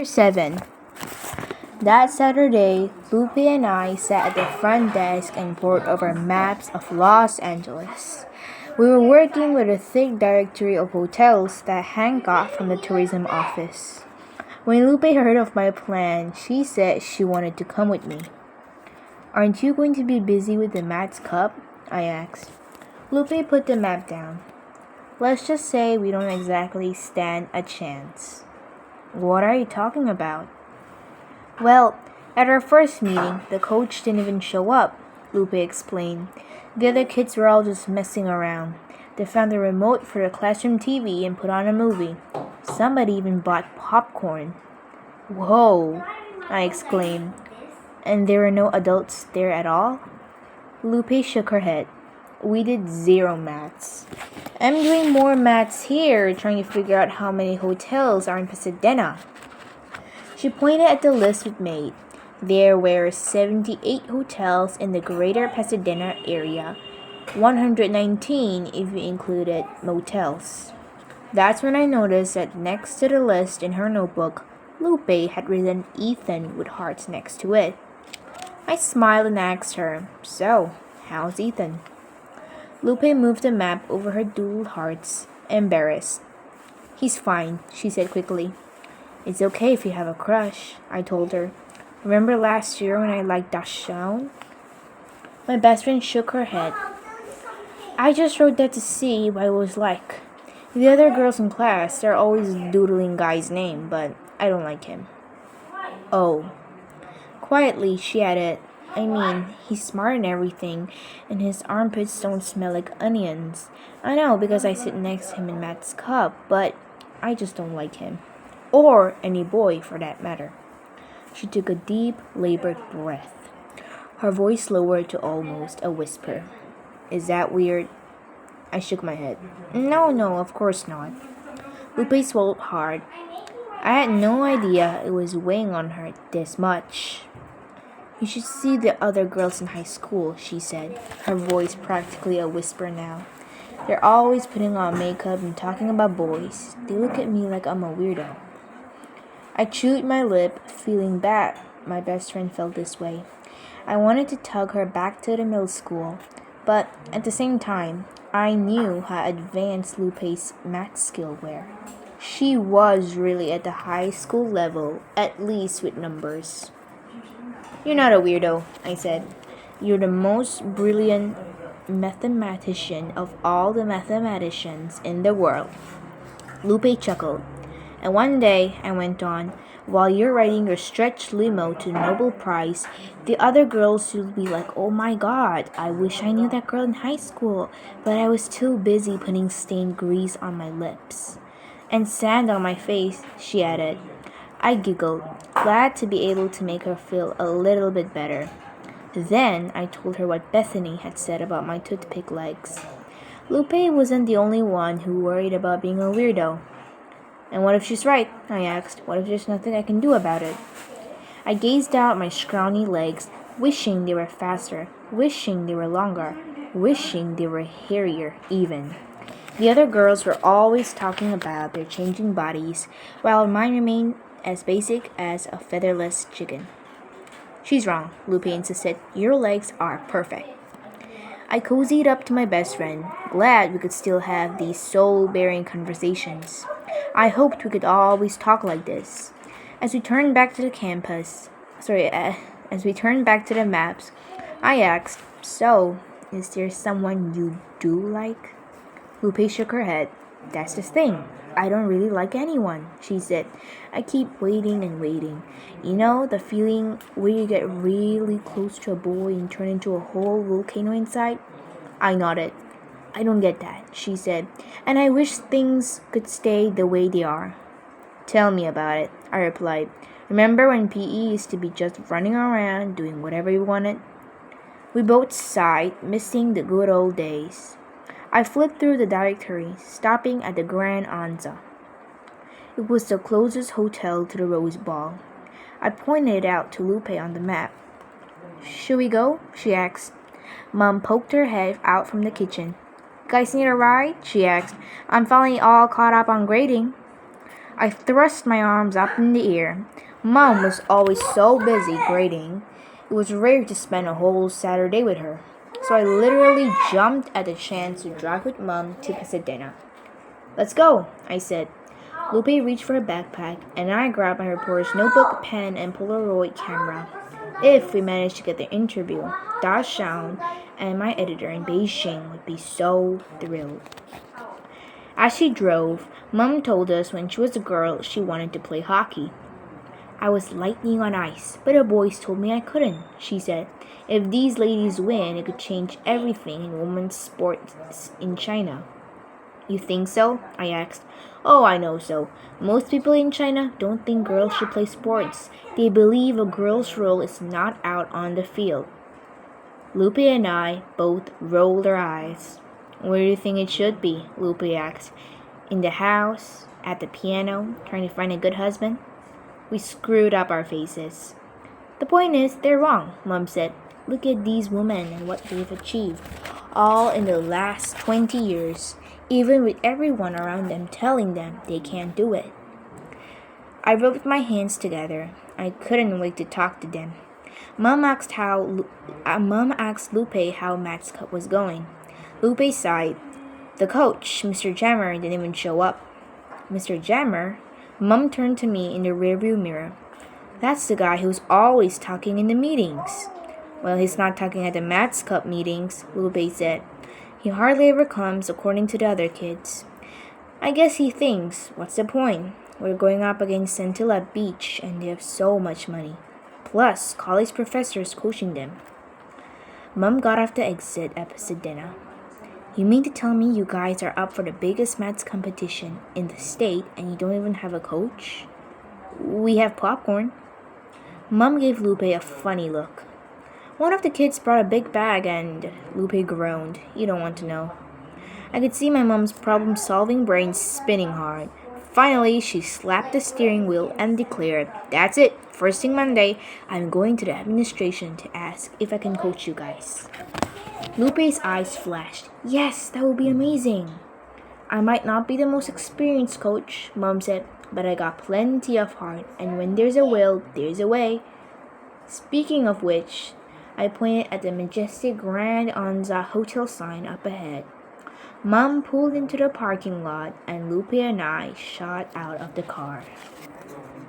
7. That Saturday, Lupe and I sat at the front desk and poured over maps of Los Angeles. We were working with a thick directory of hotels that Hank got from the tourism office. When Lupe heard of my plan, she said she wanted to come with me. "Aren't you going to be busy with the Mats Cup?" I asked. Lupe put the map down. "Let's just say we don't exactly stand a chance." "What are you talking about?" "Well, at our first meeting, the coach didn't even show up," Lupe explained. "The other kids were all just messing around. They found the remote for the classroom TV and put on a movie. Somebody even bought popcorn." "Whoa!" I exclaimed. "And there were no adults there at all?" Lupe shook her head. "We did 0 maths. I'm doing more maths here, trying to figure out how many hotels are in Pasadena." She pointed at the list we'd made. There were 78 hotels in the greater Pasadena area, 119 if you included motels. That's when I noticed that next to the list in her notebook, Lupe had written Ethan with hearts next to it. I smiled and asked her, "So, how's Ethan?" Lupe moved the map over her doodled hearts, embarrassed. "He's fine," she said quickly. "It's okay if you have a crush," I told her. "Remember last year when I liked Dashawn?" My best friend shook her head. "I just wrote that to see what it was like. The other girls in class are always doodling guy's name, but I don't like him." "Oh." Quietly, she added, "I mean, he's smart and everything, and his armpits don't smell like onions. I know because I sit next to him in Matt's cup, but I just don't like him. Or any boy, for that matter." She took a deep, labored breath. Her voice lowered to almost a whisper. "Is that weird?" I shook my head. No, of course not." Lupe swallowed hard. I had no idea it was weighing on her this much. "You should see the other girls in high school," she said, her voice practically a whisper now. "They're always putting on makeup and talking about boys. They look at me like I'm a weirdo." I chewed my lip, feeling bad my best friend felt this way. I wanted to tug her back to the middle school, but at the same time, I knew how advanced Lupe's math skill were. She was really at the high school level, at least with numbers. "You're not a weirdo," I said. "You're the most brilliant mathematician of all the mathematicians in the world." Lupe chuckled. "And one day," I went on, "while you're riding your stretch limo to the Nobel Prize, the other girls will be like, 'Oh my God, I wish I knew that girl in high school, but I was too busy putting stained grease on my lips.' And sand on my face," she added. I giggled, glad to be able to make her feel a little bit better. Then I told her what Bethany had said about my toothpick legs. Lupe wasn't the only one who worried about being a weirdo. "And what if she's right?" I asked. "What if there's nothing I can do about it?" I gazed down at my scrawny legs, wishing they were faster, wishing they were longer, wishing they were hairier even. The other girls were always talking about their changing bodies, while mine remained as basic as a featherless chicken. "She's wrong," Lupe insisted. "Your legs are perfect." I cozied up to my best friend, glad we could still have these soul-bearing conversations. I hoped we could always talk like this. As we turned back to the maps, I asked, "So, is there someone you do like?" Lupe shook her head. "That's the thing. I don't really like anyone," she said. "I keep waiting and waiting. You know, the feeling where you get really close to a boy and turn into a whole volcano inside?" I nodded. "I don't get that," she said, "and I wish things could stay the way they are." "Tell me about it," I replied. "Remember when PE used to be just running around doing whatever you wanted?" We both sighed, missing the good old days. I flipped through the directory, stopping at the Grand Anza. It was the closest hotel to the Rose Ball. I pointed it out to Lupe on the map. "Should we go?" she asked. Mom poked her head out from the kitchen. "Guys need a ride?" she asked. "I'm finally all caught up on grading." I thrust my arms up in the air. Mom was always so busy grading. It was rare to spend a whole Saturday with her. So I literally jumped at the chance to drive with Mom to Pasadena. Let's go, I said. Lupe reached for a backpack, and I grabbed my reporter's notebook, pen, and Polaroid camera. If we managed to get the interview, Da Xiang and my editor in Beijing would be so thrilled. As she drove, Mom told us when she was a girl she wanted to play hockey. I was lightning on ice, but the boys told me I couldn't, she said. If these ladies win, it could change everything in women's sports in China. You think so? I asked. Oh, I know so. Most people in China don't think girls should play sports. They believe a girl's role is not out on the field. Lupe and I both rolled our eyes. Where do you think it should be? Lupe asked. In the house? At the piano? Trying to find a good husband? We screwed up our faces. The point is, they're wrong, Mom said. Look at these women and what they've achieved, all in the last 20 years, even with everyone around them telling them they can't do it. I rubbed my hands together. I couldn't wait to talk to them. Mom asked Lupe how Matt's Cup was going. Lupe sighed. The coach, Mr. Jammer, didn't even show up. Mr. Jammer? Mom turned to me in the rearview mirror. That's the guy who's always talking in the meetings. Well, he's not talking at the Matt's Cup meetings, Lupe said. He hardly ever comes, according to the other kids. I guess he thinks, what's the point? We're going up against Centilla Beach, and they have so much money. Plus, college professors coaching them. Mom got off the exit at Pasadena. You mean to tell me you guys are up for the biggest maths competition in the state and you don't even have a coach? We have popcorn. Mom gave Lupe a funny look. One of the kids brought a big bag and Lupe groaned. You don't want to know. I could see my mom's problem-solving brain spinning hard. Finally, she slapped the steering wheel and declared, That's it. First thing Monday, I'm going to the administration to ask if I can coach you guys. Lupe's eyes flashed. Yes, that would be amazing. I might not be the most experienced coach, Mom said, but I got plenty of heart, and when there's a will, there's a way. Speaking of which, I pointed at the majestic Grand Anza hotel sign up ahead. Mom pulled into the parking lot, and Lupe and I shot out of the car.